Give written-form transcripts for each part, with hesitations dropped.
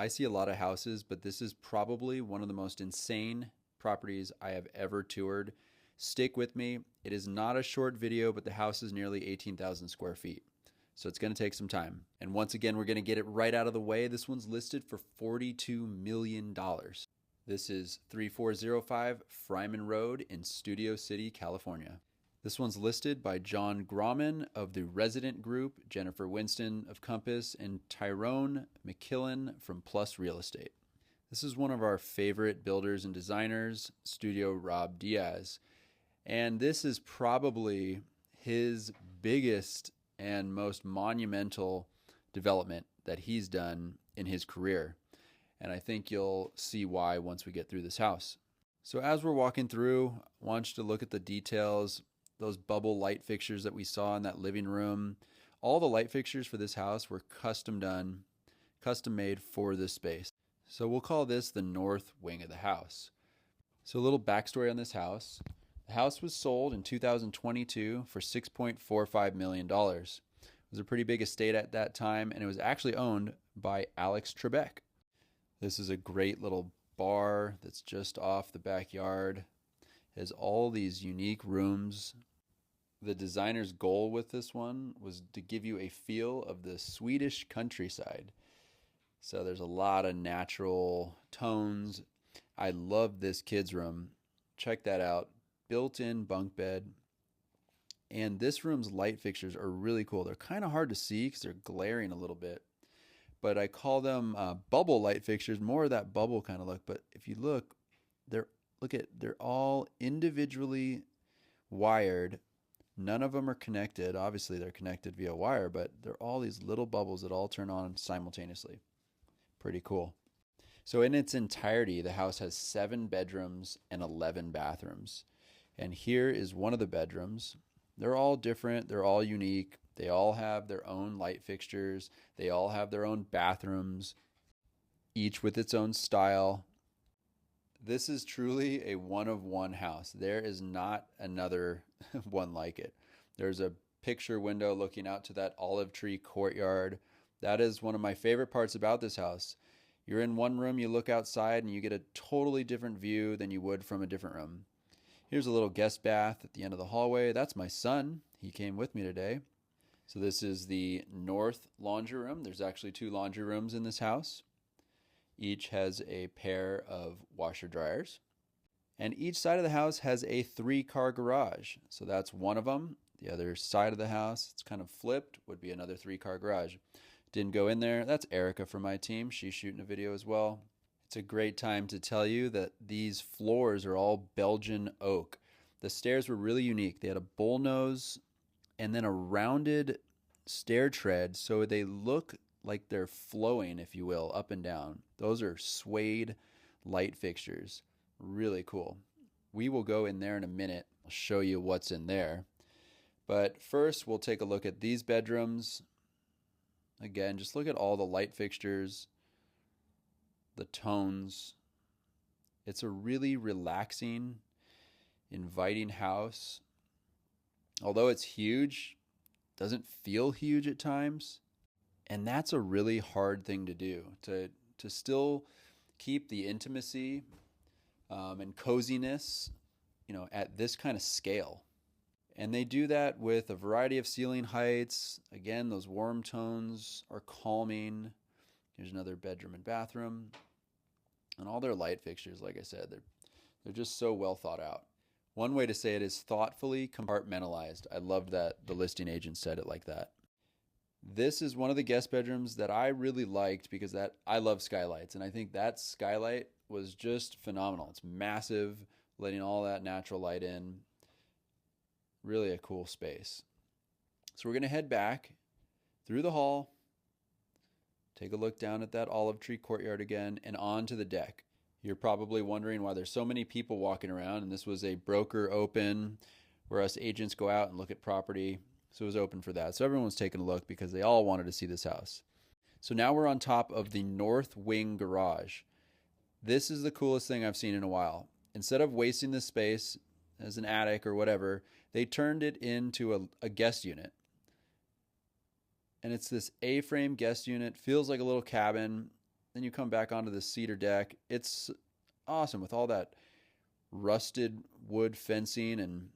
I see a lot of houses, but this is probably one of the most insane properties I have ever toured. Stick with me. It is not a short video, but the house is nearly 18,000 square feet. So it's going to take some time. And once again, we're going to get it right out of the way. This one's listed for $42 million. This is 3405 Fryman Road in Studio City, California. This one's listed by John Grauman of the Resident Group, Jennifer Winston of Compass, and Tyrone McKillen from Plus Real Estate. This is one of our favorite builders and designers, Studio Rob Diaz. And this is probably his biggest and most monumental development that he's done in his career. And I think you'll see why once we get through this house. So as we're walking through, I want you to look at the details, those bubble light fixtures that we saw in that living room. All the light fixtures for this house were custom done, custom made for this space. So we'll call this the north wing of the house. So a little backstory on this house. The house was sold in 2022 for $6.45 million. It was a pretty big estate at that time, and it was actually owned by Alex Trebek. This is a great little bar that's just off the backyard. It has all these unique rooms. The designer's goal with this one was to give you a feel of the Swedish countryside. So there's a lot of natural tones. I love this kids' room. Check that out. Built-in bunk bed. And this room's light fixtures are really cool. They're kind of hard to see because they're glaring a little bit. But I call them bubble light fixtures, more of that bubble kind of look. But if you look, they're all individually wired. None of them are connected. Obviously, they're connected via wire, but they're all these little bubbles that all turn on simultaneously. Pretty cool. So in its entirety, the house has 7 bedrooms and 11 bathrooms. And here is one of the bedrooms. They're all different. They're all unique. They all have their own light fixtures. They all have their own bathrooms, each with its own style. This is truly a one-of-one house. There is not another one like it. There's a picture window looking out to that olive tree courtyard. That is one of my favorite parts about this house. You're in one room, you look outside, and you get a totally different view than you would from a different room. Here's a little guest bath at the end of the hallway. That's my son. He came with me today. So this is the north laundry room. There's actually 2 laundry rooms in this house. Each has a pair of washer dryers. And each side of the house has a 3-car garage. So that's one of them. The other side of the house, it's kind of flipped, would be another 3-car garage. Didn't go in there. That's Erica from my team. She's shooting a video as well. It's a great time to tell you that these floors are all Belgian oak. The stairs were really unique. They had a bullnose and then a rounded stair tread, so they look like they're flowing, if you will, up and down. Those are suede light fixtures. Really cool. We will go in there in a minute. I'll show you what's in there. But first, we'll take a look at these bedrooms. Again, just look at all the light fixtures, the tones. It's a really relaxing, inviting house. Although it's huge, it doesn't feel huge at times. And that's a really hard thing to do, to still keep the intimacy and coziness, at this kind of scale. And they do that with a variety of ceiling heights. Again, those warm tones are calming. Here's another bedroom and bathroom. And all their light fixtures, like I said, they're just so well thought out. One way to say it is thoughtfully compartmentalized. I loved that the listing agent said it like that. This is one of the guest bedrooms that I really liked because I love skylights. And I think that skylight was just phenomenal. It's massive, letting all that natural light in. Really a cool space. So we're going to head back through the hall, take a look down at that olive tree courtyard again, and on to the deck. You're probably wondering why there's so many people walking around, and this was a broker open where us agents go out and look at property. So it was open for that. So everyone's taking a look because they all wanted to see this house. So now we're on top of the north wing garage. This is the coolest thing I've seen in a while. Instead of wasting this space as an attic or whatever, they turned it into a guest unit. And it's this A-frame guest unit. Feels like a little cabin. Then you come back onto the cedar deck. It's awesome with all that rusted wood fencing and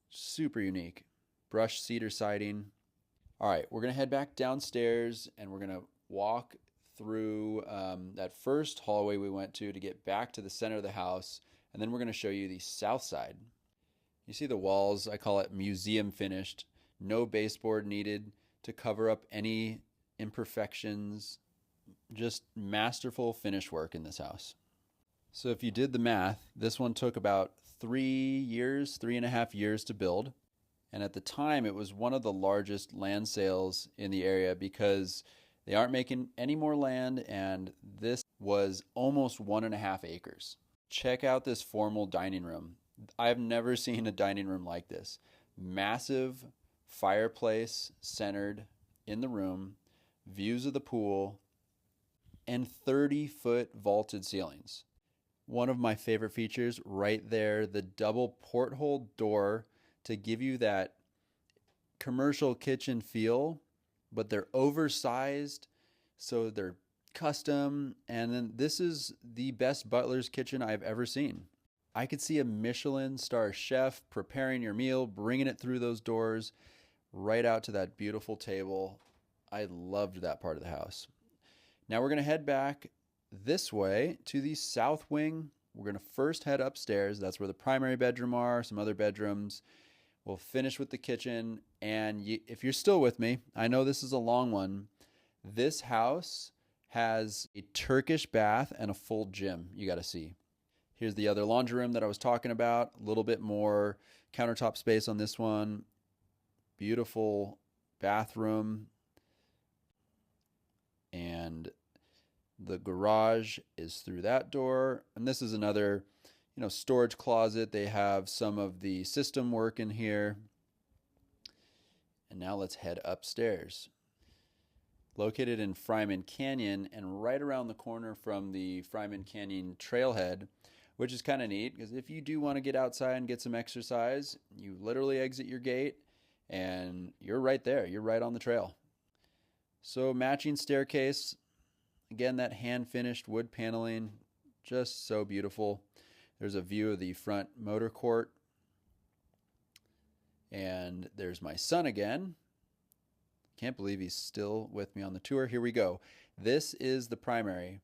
super unique. Brushed cedar siding. All right, we're going to head back downstairs and we're going to walk through that first hallway we went to get back to the center of the house. And then we're going to show you the south side. You see the walls, I call it museum finished. No baseboard needed to cover up any imperfections. Just masterful finish work in this house. So if you did the math, this one took about 3.5 years to build. And at the time, it was one of the largest land sales in the area because they aren't making any more land, and this was almost 1.5 acres. Check out this formal dining room. I've never seen a dining room like this. Massive fireplace centered in the room, views of the pool, and 30-foot vaulted ceilings. One of my favorite features right there, the double porthole door to give you that commercial kitchen feel, but they're oversized, so they're custom. And then this is the best butler's kitchen I've ever seen. I could see a Michelin star chef preparing your meal, bringing it through those doors right out to that beautiful table. I loved that part of the house. Now we're going to head back this way to the south wing. We're going to first head upstairs. That's where the primary bedroom are, some other bedrooms. We'll finish with the kitchen. And if you're still with me, I know this is a long one. This house has a Turkish bath and a full gym you got to see. Here's the other laundry room that I was talking about. A little bit more countertop space on this one. Beautiful bathroom. And the garage is through that door. And this is another, storage closet. They have some of the system work in here. And now let's head upstairs. Located in Fryman Canyon and right around the corner from the Fryman Canyon trailhead, which is kind of neat because if you do want to get outside and get some exercise, you literally exit your gate and you're right there. You're right on the trail. So matching staircase. Again, that hand-finished wood paneling, just so beautiful. There's a view of the front motor court. And there's my son again. Can't believe he's still with me on the tour. Here we go. This is the primary.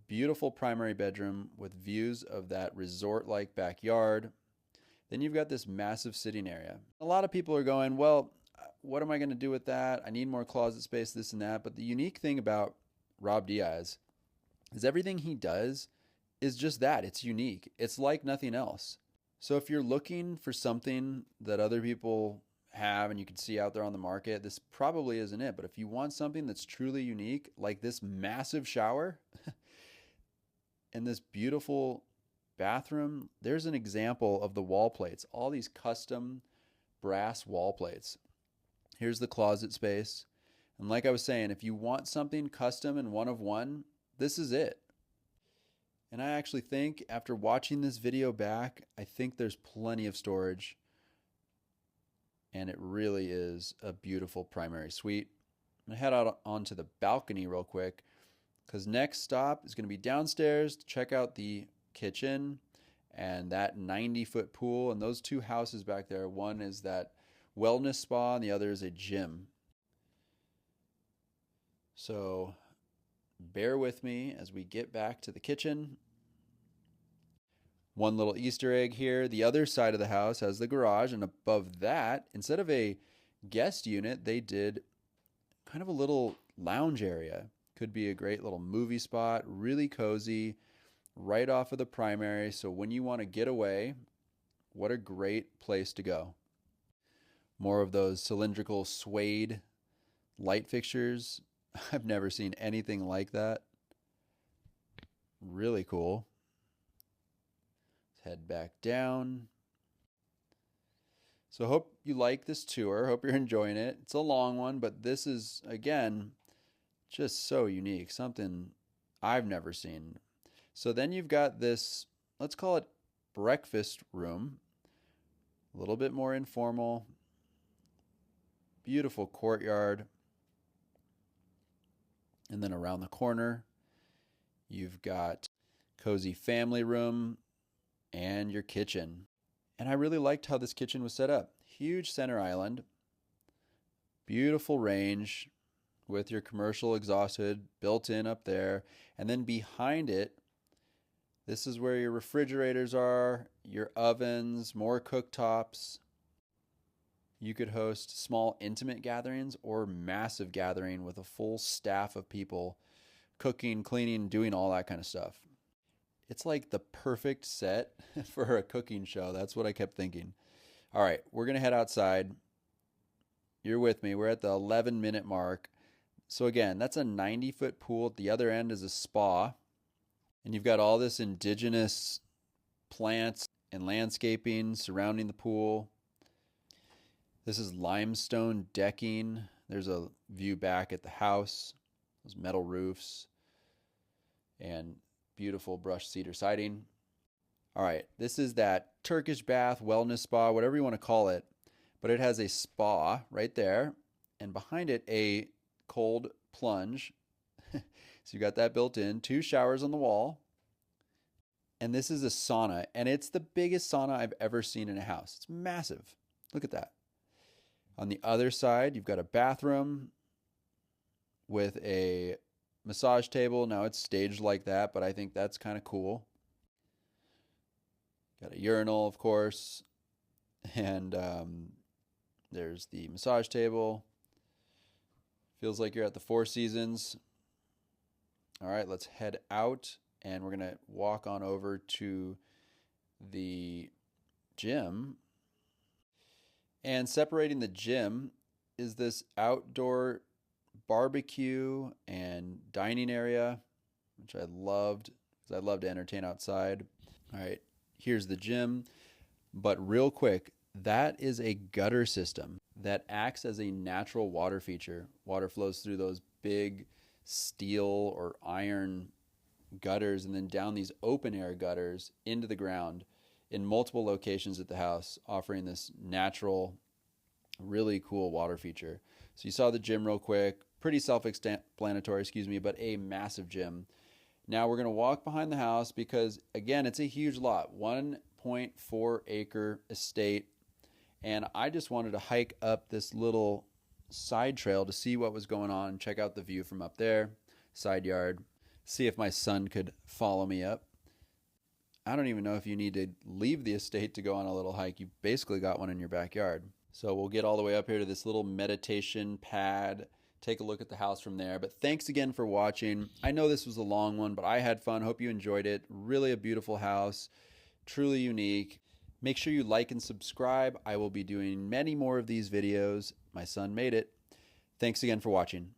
Beautiful primary bedroom with views of that resort-like backyard. Then you've got this massive sitting area. A lot of people are going, well, what am I going to do with that? I need more closet space, this and that. But the unique thing about Rob Diaz is everything he does is just that. It's unique. It's like nothing else. So if you're looking for something that other people have and you can see out there on the market, this probably isn't it. But if you want something that's truly unique, like this massive shower and this beautiful bathroom, there's an example of the wall plates, all these custom brass wall plates. Here's the closet space. And like I was saying, if you want something custom and one of one, this is it. And I actually think after watching this video back, I think there's plenty of storage. And it really is a beautiful primary suite. I'm going to head out onto the balcony real quick because next stop is going to be downstairs to check out the kitchen and that 90-foot pool. And those two houses back there, one is that wellness spa and the other is a gym. So bear with me as we get back to the kitchen. One little Easter egg here. The other side of the house has the garage, and above that, instead of a guest unit, they did kind of a little lounge area. Could be a great little movie spot, really cozy, right off of the primary. So when you want to get away, what a great place to go. More of those cylindrical suede light fixtures. I've never seen anything like that. Really cool. Let's head back down. So hope you like this tour. Hope you're enjoying it. It's a long one, but this is, again, just so unique. Something I've never seen. So then you've got this, let's call it breakfast room. A little bit more informal. Beautiful courtyard. And then around the corner You've got cozy family room and your kitchen. And I really liked how this kitchen was set up. Huge center island, beautiful range with your commercial exhaust hood built in up there. And then behind it, this is where your refrigerators are, your ovens, more cooktops. You could host small intimate gatherings or massive gathering with a full staff of people cooking, cleaning, doing all that kind of stuff. It's like the perfect set for a cooking show. That's what I kept thinking. All right, we're going to head outside. You're with me. We're at the 11-minute mark. So again, that's a 90-foot pool. At the other end is a spa. And you've got all this indigenous plants and landscaping surrounding the pool. This is limestone decking. There's a view back at the house. Those metal roofs and beautiful brushed cedar siding. All right, this is that Turkish bath, wellness spa, whatever you want to call it. But it has a spa right there. And behind it, a cold plunge. So you got that built in, 2 showers on the wall. And this is a sauna, and it's the biggest sauna I've ever seen in a house. It's massive. Look at that. On the other side, you've got a bathroom with a massage table. Now it's staged like that, but I think that's kind of cool. Got a urinal, of course, and there's the massage table. Feels like you're at the Four Seasons. All right, let's head out, and we're going to walk on over to the gym. And separating the gym is this outdoor barbecue and dining area, which I loved because I love to entertain outside. All right, here's the gym. But real quick, that is a gutter system that acts as a natural water feature. Water flows through those big steel or iron gutters and then down these open air gutters into the ground in multiple locations at the house, offering this natural, really cool water feature. So you saw the gym real quick, pretty self-explanatory, but a massive gym. Now we're going to walk behind the house because, again, it's a huge lot, 1.4 acre estate. And I just wanted to hike up this little side trail to see what was going on, check out the view from up there, side yard, see if my son could follow me up. I don't even know if you need to leave the estate to go on a little hike. You basically got one in your backyard. So we'll get all the way up here to this little meditation pad, take a look at the house from there. But thanks again for watching. I know this was a long one, but I had fun. Hope you enjoyed it. Really a beautiful house, truly unique. Make sure you like and subscribe. I will be doing many more of these videos. My son made it. Thanks again for watching.